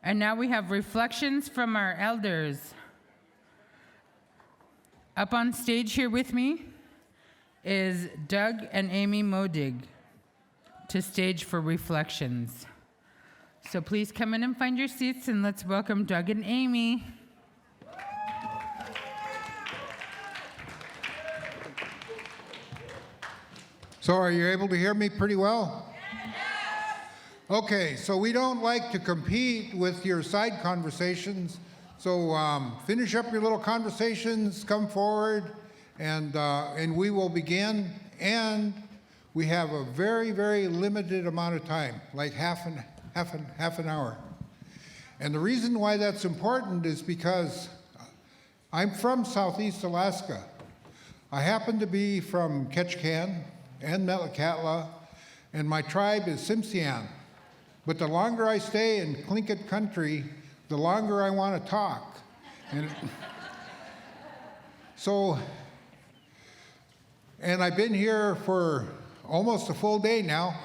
And now we have reflections from our elders. Up on stage here with me is Doug and Amy Modig to stage for reflections. So please come in and find your seats, and let's welcome Doug and Amy. So are you able to hear me pretty well? Okay, so we don't like to compete with your side conversations. So finish up your little conversations, come forward, and we will begin. And we have a very, very limited amount of time, like half an hour. And the reason why that's important is because I'm from Southeast Alaska. I happen to be from Ketchikan and Metlakatla, and my tribe is Tsimshian. But the longer I stay in Tlingit country, the longer I want to talk. And I've been here for almost a full day now,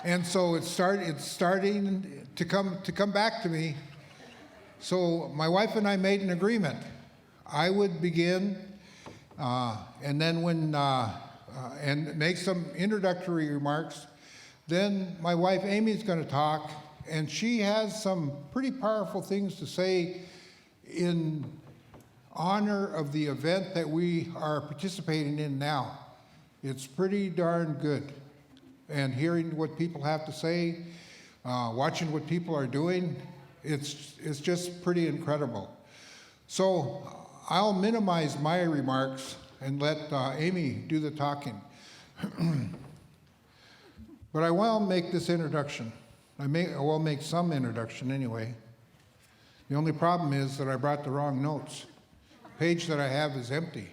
and so it's starting to come back to me. So my wife and I made an agreement. I would begin, and then and make some introductory remarks. Then my wife Amy's going to talk, and she has some pretty powerful things to say in honor of the event that we are participating in now. It's pretty darn good. And hearing what people have to say, watching what people are doing, it's just pretty incredible. So I'll minimize my remarks and let Amy do the talking. But I will make this introduction. I will make some introduction anyway. The only problem is that I brought the wrong notes. The page that I have is empty.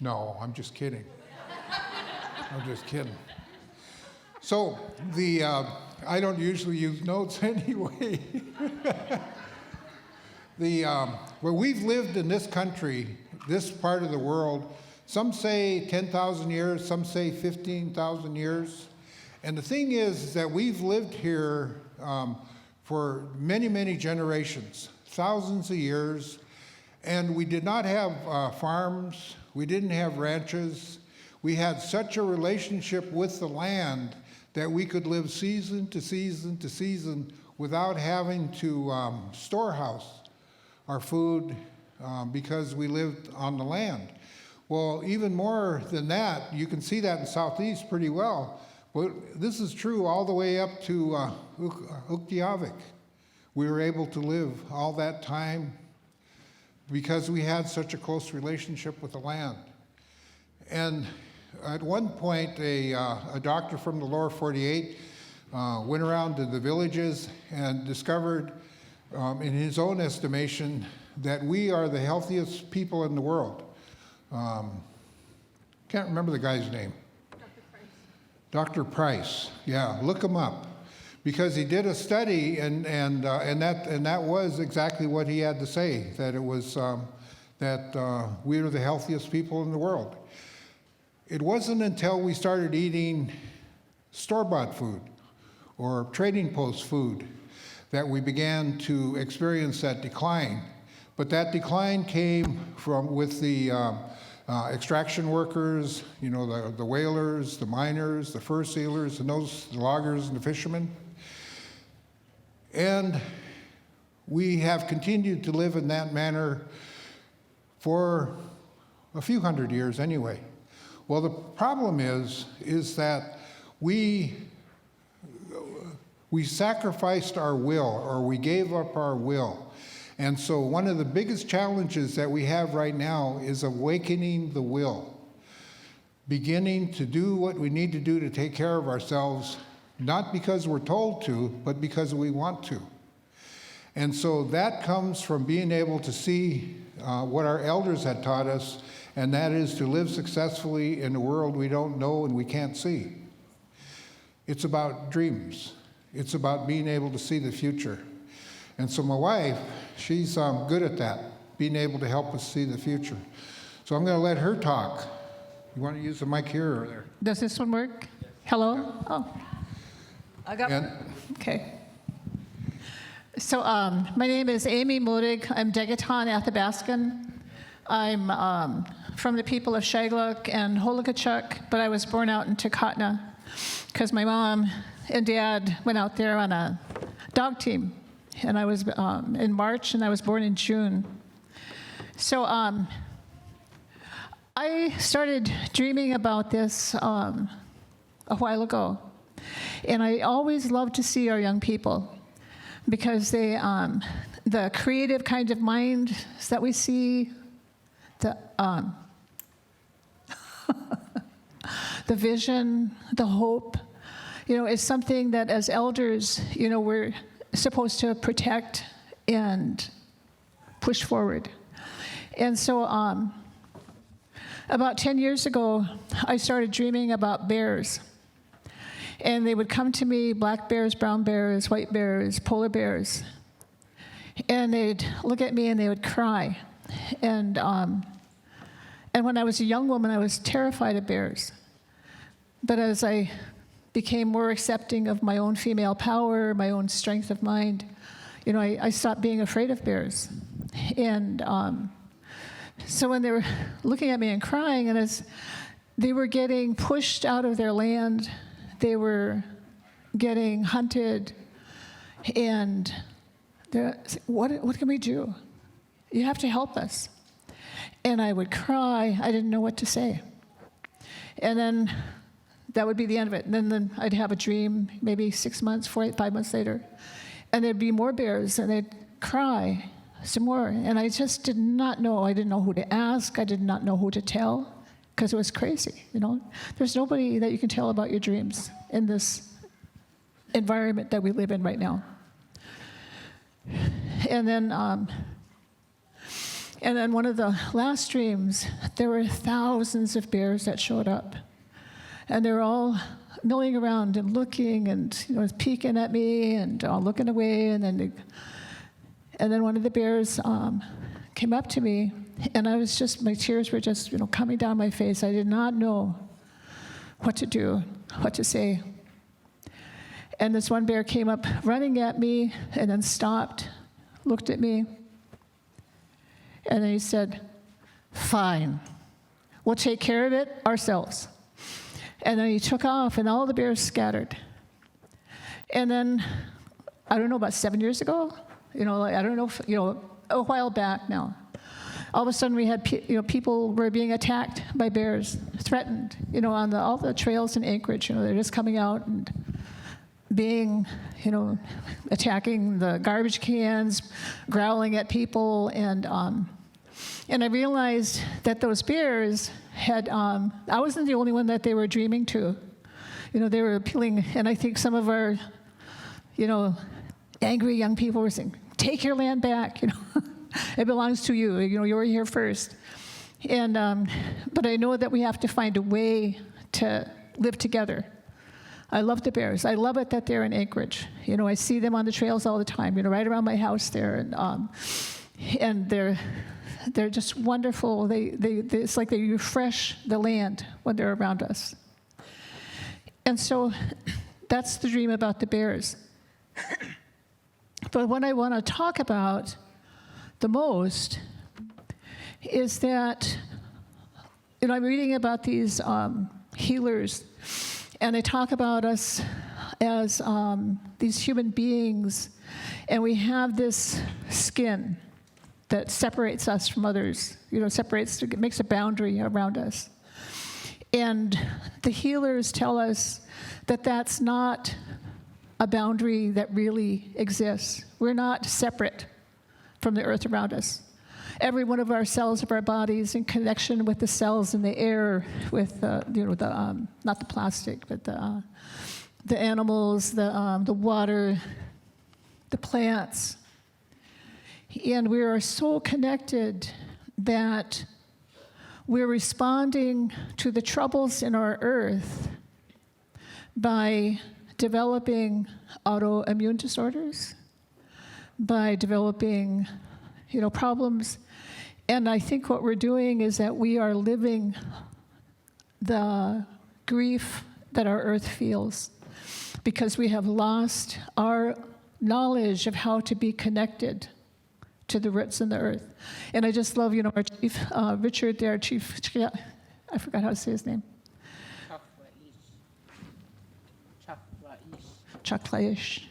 No, I'm just kidding. I'm just kidding. So I don't usually use notes anyway. Where we've lived in this country, this part of the world, some say 10,000 years, some say 15,000 years. And the thing is that we've lived here for many, many generations, thousands of years, and we did not have farms, we didn't have ranches. We had such a relationship with the land that we could live season to season to season without having to storehouse our food because we lived on the land. Well, even more than that, you can see that in Southeast pretty well. But this is true all the way up to Utqiagvik. We were able to live all that time because we had such a close relationship with the land. And at one point, a doctor from the lower 48 went around to the villages and discovered, in his own estimation, that we are the healthiest people in the world. Can't remember the guy's name. Dr. Price. Yeah, look him up, because he did a study, and that was exactly what he had to say. That it was that we are the healthiest people in the world. It wasn't until we started eating store-bought food or trading post food that we began to experience that decline. But that decline came with the extraction workers, you know, the whalers, the miners, the fur sealers, and the loggers and the fishermen. And we have continued to live in that manner for a few hundred years anyway. Well, the problem is that we sacrificed our will, or we gave up our will. And so one of the biggest challenges that we have right now is awakening the will, beginning to do what we need to do to take care of ourselves, not because we're told to, but because we want to. And so that comes from being able to see what our elders had taught us, and that is to live successfully in a world we don't know and we can't see. It's about dreams. It's about being able to see the future. And so my wife, she's good at that, being able to help us see the future. So I'm going to let her talk. You want to use the mic here or there? Does this one work? Hello? Oh. Okay. So my name is Amy Modig. I'm Degaton Athabaskan. I'm from the people of Shagluk and Holokachuk, but I was born out in Takotna because my mom and dad went out there on a dog team. And I was in March, and I was born in June. So I started dreaming about this a while ago. And I always love to see our young people because they, the creative kind of minds that we see, the vision, the hope, is something that as elders, we're supposed to protect and push forward. And so about 10 years ago, I started dreaming about bears. And they would come to me, black bears, brown bears, white bears, polar bears. And they'd look at me and they would cry. And when I was a young woman, I was terrified of bears. But as I became more accepting of my own female power, my own strength of mind, I stopped being afraid of bears. And so when they were looking at me and crying, and as they were getting pushed out of their land, they were getting hunted, and they're saying, what can we do? You have to help us. And I would cry. I didn't know what to say. And then that would be the end of it. And then I'd have a dream, maybe 6 months, 5 months later, and there'd be more bears, and they'd cry some more. And I just did not know. I didn't know who to ask. I did not know who to tell. Because it was crazy, There's nobody that you can tell about your dreams in this environment that we live in right now. And then one of the last dreams, there were thousands of bears that showed up. And they were all milling around and looking and peeking at me and looking away. And then one of the bears came up to me. And my tears were just, coming down my face. I did not know what to do, what to say. And this one bear came up running at me and then stopped, looked at me. And then he said, "Fine, we'll take care of it ourselves." And then he took off and all the bears scattered. And then, I don't know, about 7 years ago, I don't know, a while back now, all of a sudden we had people were being attacked by bears, threatened, on all the trails in Anchorage. They're just coming out and being, attacking the garbage cans, growling at people. And I realized that those bears had, I wasn't the only one that they were dreaming to. They were appealing, and I think some of our, angry young people were saying, "Take your land back, It belongs to you. You were here first." And but I know that we have to find a way to live together. I love the bears. I love it that they're in Anchorage. I see them on the trails all the time. Right around my house there, and they're just wonderful. They it's like they refresh the land when they're around us. And so that's the dream about the bears. But what I want to talk about the most is that, I'm reading about these healers, and they talk about us as these human beings, and we have this skin that separates us from others, makes a boundary around us. And the healers tell us that that's not a boundary that really exists. We're not separate from the earth around us. Every one of our cells of our bodies in connection with the cells in the air, with not the plastic, but the animals, the water, the plants. And we are so connected that we're responding to the troubles in our earth by developing autoimmune disorders, by developing, problems. And I think what we're doing is that we are living the grief that our earth feels. because we have lost our knowledge of how to be connected to the roots in the earth. And I just love, our chief, Richard there, I forgot how to say his name. Chaklaish.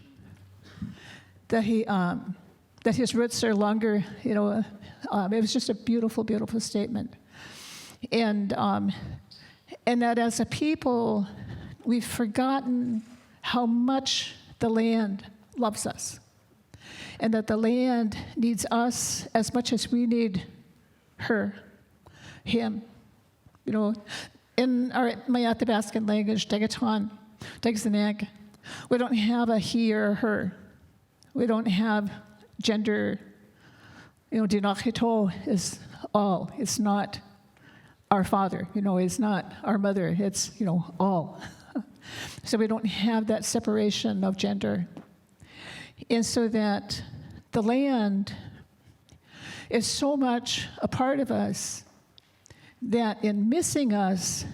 That that his roots are longer, it was just a beautiful, beautiful statement. And that as a people, we've forgotten how much the land loves us. And that the land needs us as much as we need her, him. In our Mayathabaskan language, Degatan, Degsanag, we don't have a he or her. We don't have gender. Dinachito is all. It's not our father. It's not our mother. It's, all. So we don't have that separation of gender. And so that the land is so much a part of us that in missing us,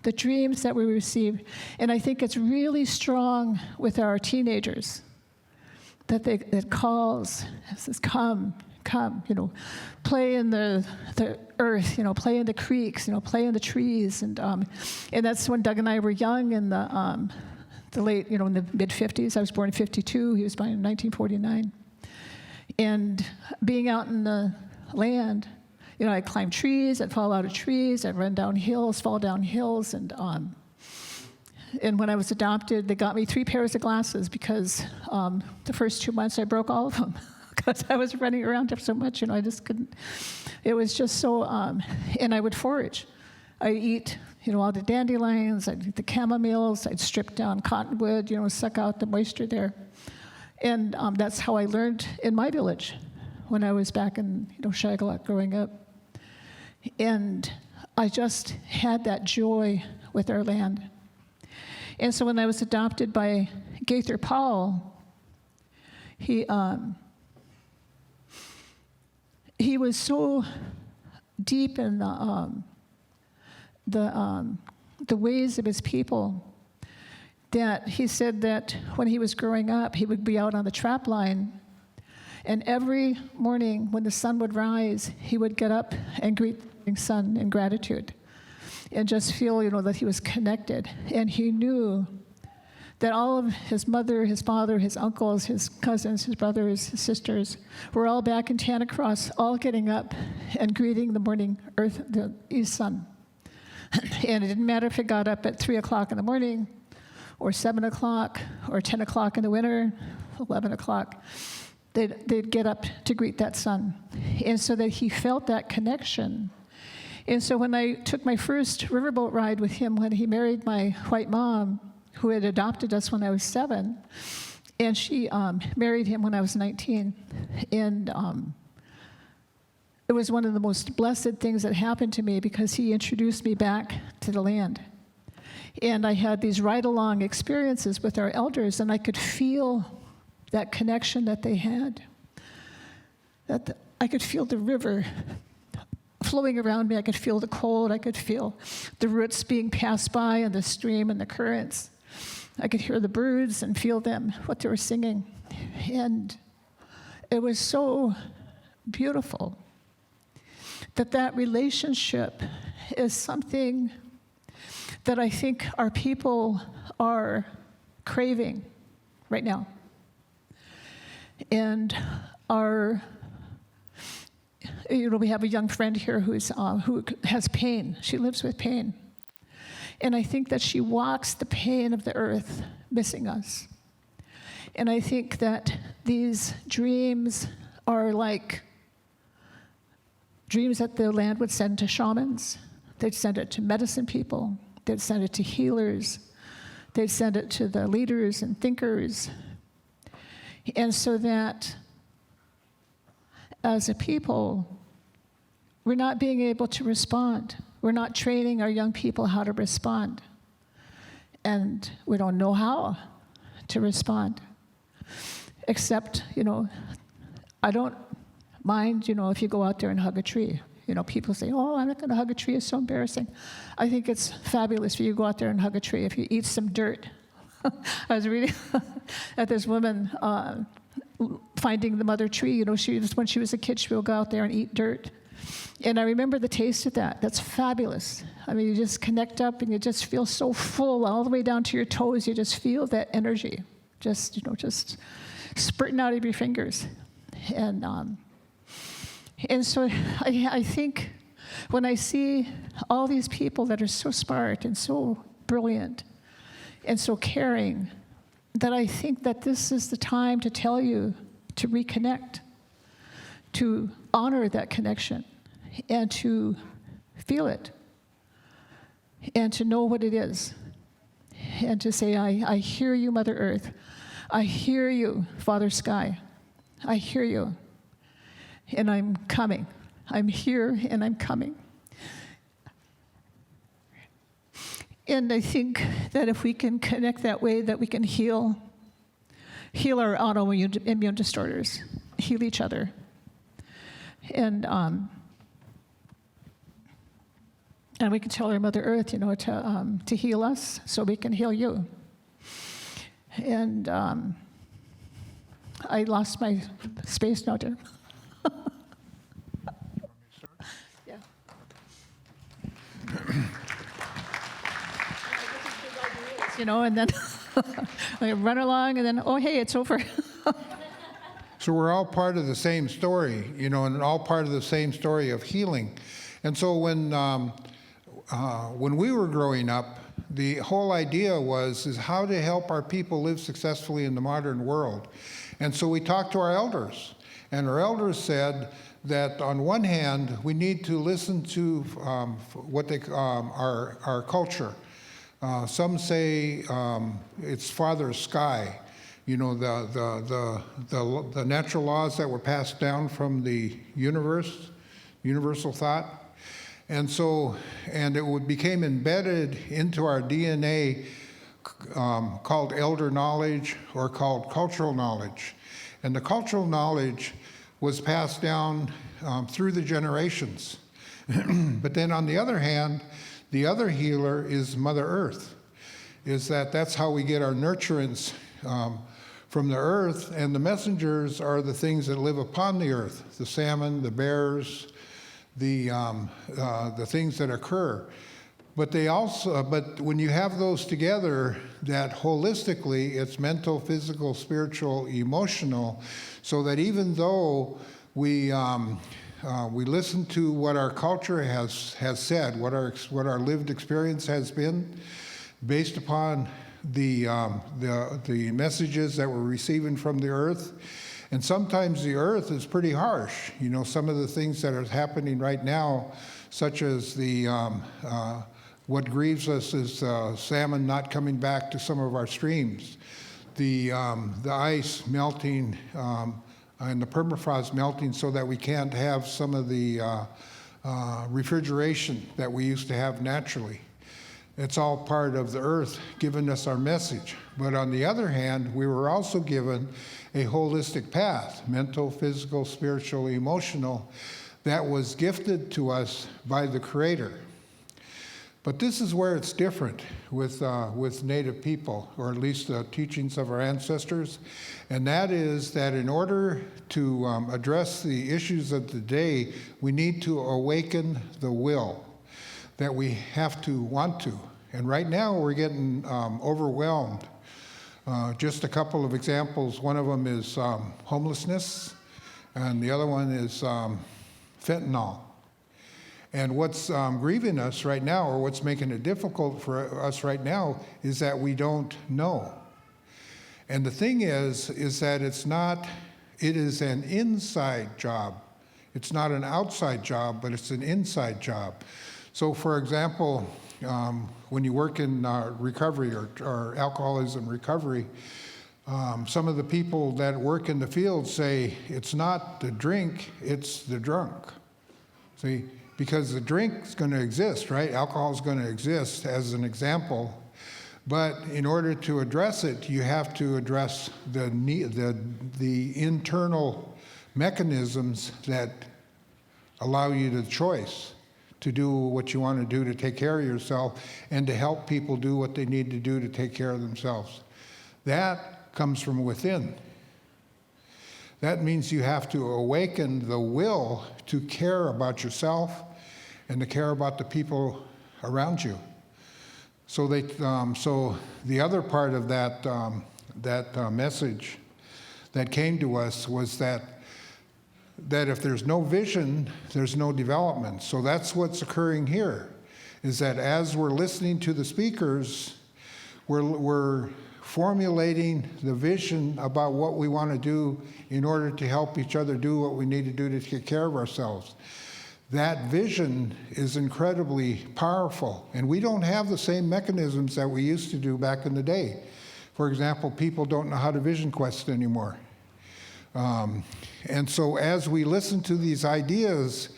the dreams that we receive, and I think it's really strong with our teenagers, that calls, says, come, play in the earth, play in the creeks, play in the trees, and that's when Doug and I were young in the late, in the mid-50s. I was born in 52. He was born in 1949. And being out in the land, I'd climb trees, I'd fall out of trees, I'd run down hills, fall down hills, and when I was adopted, they got me 3 pairs of glasses because the first 2 months I broke all of them because I was running around so much, I just couldn't. It was just so, and I would forage. I'd eat, all the dandelions, I'd eat the chamomiles, I'd strip down cottonwood, suck out the moisture there. And that's how I learned in my village when I was back in, Shagalak growing up. And I just had that joy with our land. And so when I was adopted by Gaither Paul, he was so deep in the ways of his people that he said that when he was growing up, he would be out on the trap line, and every morning when the sun would rise, he would get up and greet the morning sun in gratitude and just feel, that he was connected. And he knew that all of his mother, his father, his uncles, his cousins, his brothers, his sisters were all back in Tanacross, all getting up and greeting the morning earth, the east sun. And it didn't matter if it got up at 3 o'clock in the morning or 7 o'clock or 10 o'clock in the winter, 11 o'clock. They'd get up to greet that sun. And so that he felt that connection. And so when I took my first riverboat ride with him when he married my white mom, who had adopted us when I was 7, and she married him when I was 19. And it was one of the most blessed things that happened to me because he introduced me back to the land. And I had these ride-along experiences with our elders, and I could feel that connection that they had. I could feel the river flowing around me. I could feel the cold. I could feel the roots being passed by and the stream and the currents. I could hear the birds and feel them, what they were singing. And it was so beautiful that relationship is something that I think our people are craving right now. And we have a young friend here who has pain. She lives with pain. And I think that she walks the pain of the earth, missing us. And I think that these dreams are like dreams that the land would send to shamans. They'd send it to medicine people. They'd send it to healers. They'd send it to the leaders and thinkers. And so that as a people, we're not being able to respond. We're not training our young people how to respond. And we don't know how to respond. Except, I don't mind, if you go out there and hug a tree. People say, oh, I'm not going to hug a tree. It's so embarrassing. I think it's fabulous for you to go out there and hug a tree. If you eat some dirt, I was reading that this woman finding the mother tree, you know, when she was a kid, she would go out there and eat dirt. And I remember the taste of that. That's fabulous. I mean, you just connect up and you just feel so full all the way down to your toes. You just feel that energy, just spurting out of your fingers. And so I think when I see all these people that are so smart and so brilliant and so caring, that I think that this is the time to tell you to reconnect, to honor that connection, and to feel it, and to know what it is, and to say, I hear you, Mother Earth. I hear you, Father Sky. I hear you, and I'm coming. I'm here, and I'm coming. And I think that if we can connect that way, that we can heal our autoimmune disorders, heal each other. And we can tell our Mother Earth, to heal us so we can heal you. And I lost my space now, dear. Yeah. And then I run along, and then, oh, hey, it's over. So we're all part of the same story, and all part of the same story of healing. And so when we were growing up, the whole idea is how to help our people live successfully in the modern world. And so we talked to our elders, and our elders said that on one hand, we need to listen to what they our culture. Some say it's Father Sky, the natural laws that were passed down from the universal thought. And it became embedded into our DNA, called elder knowledge or called cultural knowledge. And the cultural knowledge was passed down through the generations. But then on the other hand, the other healer is Mother Earth, that's how we get our nurturance from the earth, and the messengers are the things that live upon the earth, the salmon, the bears, the things that occur. But when you have those together, that holistically, it's mental, physical, spiritual, emotional, so that even though we listen to what our culture has said, what our lived experience has been, based upon the messages that we're receiving from the earth. And sometimes the earth is pretty harsh. Some of the things that are happening right now, such as what grieves us is salmon not coming back to some of our streams, the ice melting, and the permafrost melting so that we can't have some of the refrigeration that we used to have naturally. It's all part of the earth giving us our message. But on the other hand, we were also given a holistic path, mental, physical, spiritual, emotional, that was gifted to us by the Creator. But this is where it's different with Native people, or at least the teachings of our ancestors, and that is that in order to address the issues of the day, we need to awaken the will, that we have to want to. And right now we're getting overwhelmed. Just a couple of examples. One of them is homelessness, and the other one is fentanyl. And what's grieving us right now, or what's making it difficult for us right now, is that we don't know. And the thing is that it is an inside job. It's not an outside job, but it's an inside job. So for example, when you work in recovery or alcoholism recovery, some of the people that work in the field say it's not the drink, it's the drunk. See, because the drink's going to exist, right? Alcohol is going to exist as an example. But in order to address it, you have to address the internal mechanisms that allow you the choice to do what you want to do to take care of yourself and to help people do what they need to do to take care of themselves. That comes from within. That means you have to awaken the will to care about yourself and to care about the people around you. So so the other part of that message that came to us was that if there's no vision, there's no development. So that's what's occurring here, is that as we're listening to the speakers, we're formulating the vision about what we want to do in order to help each other do what we need to do to take care of ourselves. That vision is incredibly powerful, and we don't have the same mechanisms that we used to do back in the day. For example, people don't know how to vision quest anymore. And so as we listen to these ideas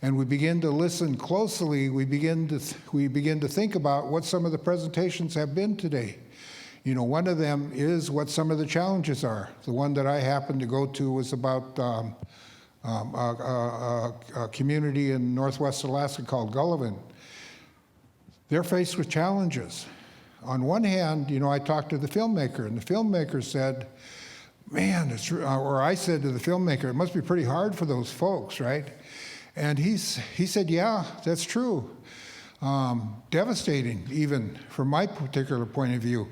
and we begin to listen closely, we begin to think about what some of the presentations have been today. You know, one of them is what some of the challenges are. The one that I happened to go to was about a community in northwest Alaska called Gullivan. They're faced with challenges. On one hand, you know, I talked to the filmmaker, and the filmmaker said, man, or I said to the filmmaker, it must be pretty hard for those folks, right? And he said, yeah, that's true. Devastating, even from my particular point of view.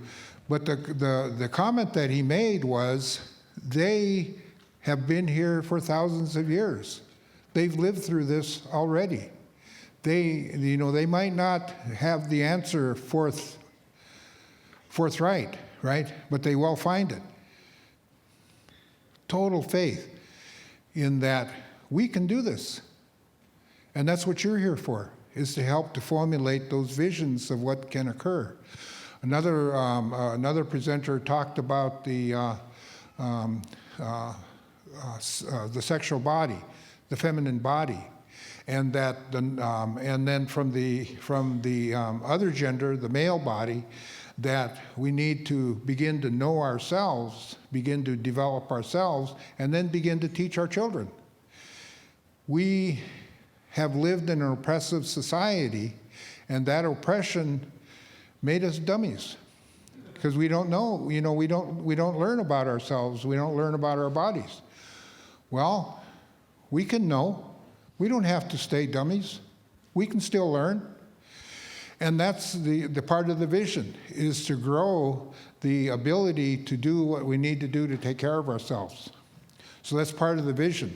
But the comment that he made was, they have been here for thousands of years. They've lived through this already. They might not have the answer forthright, right? But they will find it. Total faith in that we can do this. And that's what you're here for, is to help to formulate those visions of what can occur. Another presenter talked about the sexual body, the feminine body, and that and then from the other gender, the male body, that we need to begin to know ourselves, begin to develop ourselves, and then begin to teach our children. We have lived in an oppressive society, and that oppression made us dummies, because we don't know, you know, we don't learn about ourselves, we don't learn about our bodies. Well, we can know. We don't have to stay dummies. We can still learn. And that's the part of the vision, is to grow the ability to do what we need to do to take care of ourselves. So that's part of the vision.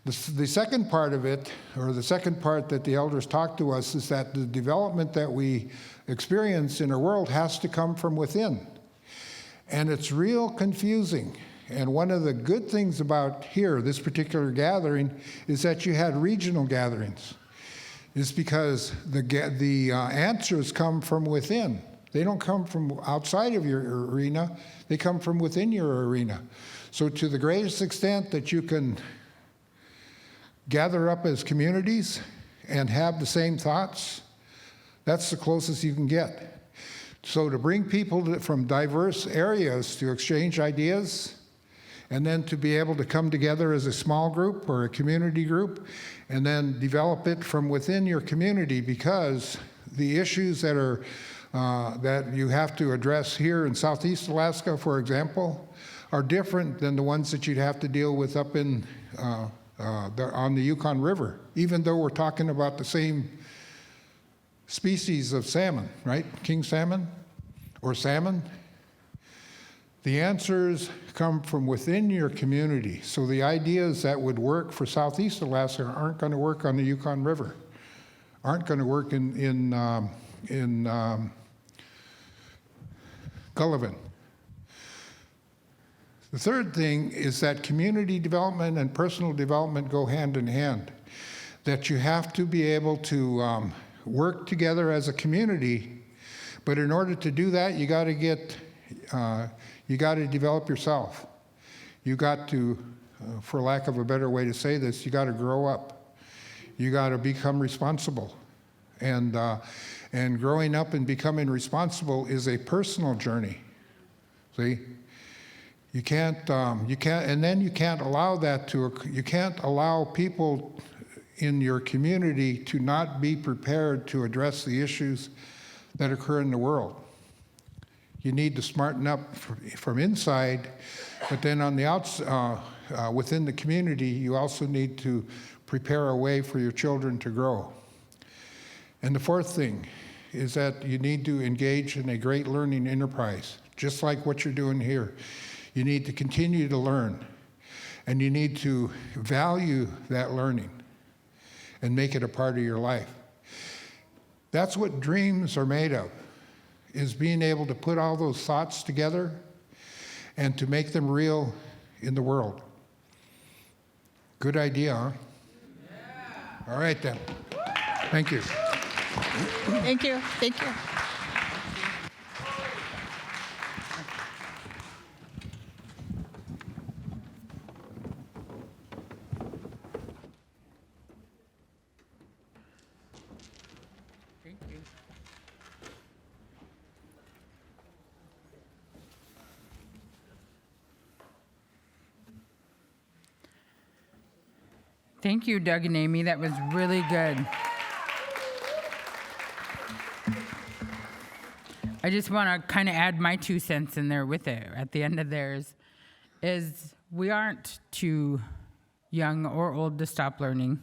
The second part of it, or the second part that the elders talked to us, is that the development that we experience in our world has to come from within. And it's real confusing. And one of the good things about here, this particular gathering, is that you had regional gatherings. It's because the answers come from within. They don't come from outside of your arena. They come from within your arena. So to the greatest extent that you can gather up as communities and have the same thoughts, that's the closest you can get. So to bring people from diverse areas to exchange ideas, and then to be able to come together as a small group or a community group, and then develop it from within your community, because the issues that are that you have to address here in Southeast Alaska, for example, are different than the ones that you'd have to deal with up in on the Yukon River, even though we're talking about the same species of salmon, right? King salmon or salmon. The answers come from within your community. So the ideas that would work for Southeast Alaska aren't going to work on the Yukon River, aren't going to work in Gullivan. The third thing is that community development and personal development go hand in hand. That you have to be able to work together as a community, but in order to do that, you got to develop yourself. You got to, for lack of a better way to say this, you got to grow up. You got to become responsible, and growing up and becoming responsible is a personal journey. See. You can't, and then you can't allow that to, you can't allow people in your community to not be prepared to address the issues that occur in the world. You need to smarten up from inside, but then on the within the community, you also need to prepare a way for your children to grow. And the fourth thing is that you need to engage in a great learning enterprise, just like what you're doing here. You need to continue to learn, and you need to value that learning and make it a part of your life. That's what dreams are made of, is being able to put all those thoughts together and to make them real in the world. Good idea, huh? Yeah. All right then. Thank you. Thank you. Thank you. Thank you. Thank you, Doug and Amy. That was really good. I just want to kind of add my 2 cents in there with it at the end of theirs, is we aren't too young or old to stop learning.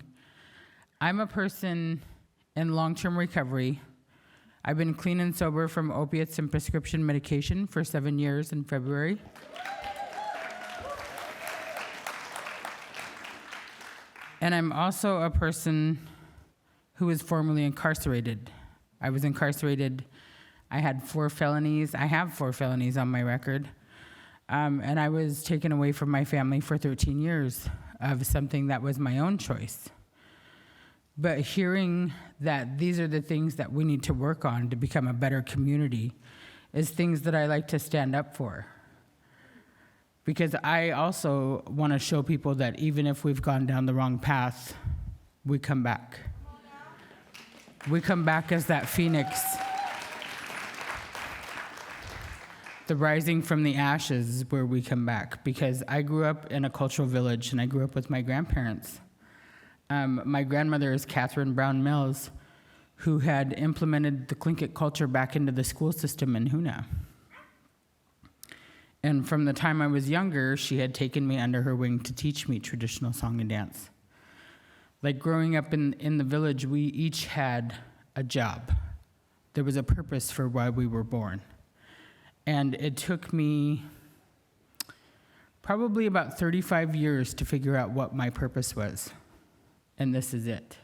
I'm a person in long-term recovery. I've been clean and sober from opiates and prescription medication for 7 years in February. And I'm also a person who was formerly incarcerated. I was incarcerated. I had 4 felonies. I have 4 felonies on my record. And I was taken away from my family for 13 years of something that was my own choice. But hearing that these are the things that we need to work on to become a better community is things that I like to stand up for. Because I also want to show people that even if we've gone down the wrong path, we come back. We come back as that phoenix. The rising from the ashes is where we come back. Because I grew up in a cultural village, and I grew up with my grandparents. My grandmother is Catherine Brown Mills, who had implemented the Tlingit culture back into the school system in Hoonah. And from the time I was younger, she had taken me under her wing to teach me traditional song and dance. Like growing up in the village, we each had a job. There was a purpose for why we were born. And it took me probably about 35 years to figure out what my purpose was. And this is it.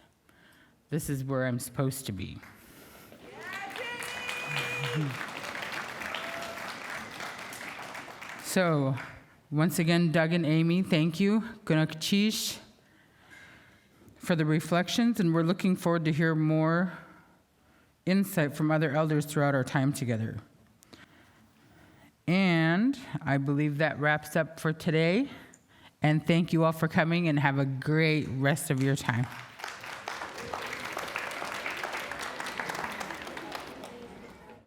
This is where I'm supposed to be. So, once again, Doug and Amy, thank you. Gunakchish for the reflections, and we're looking forward to hear more insight from other elders throughout our time together. And I believe that wraps up for today. And thank you all for coming, and have a great rest of your time.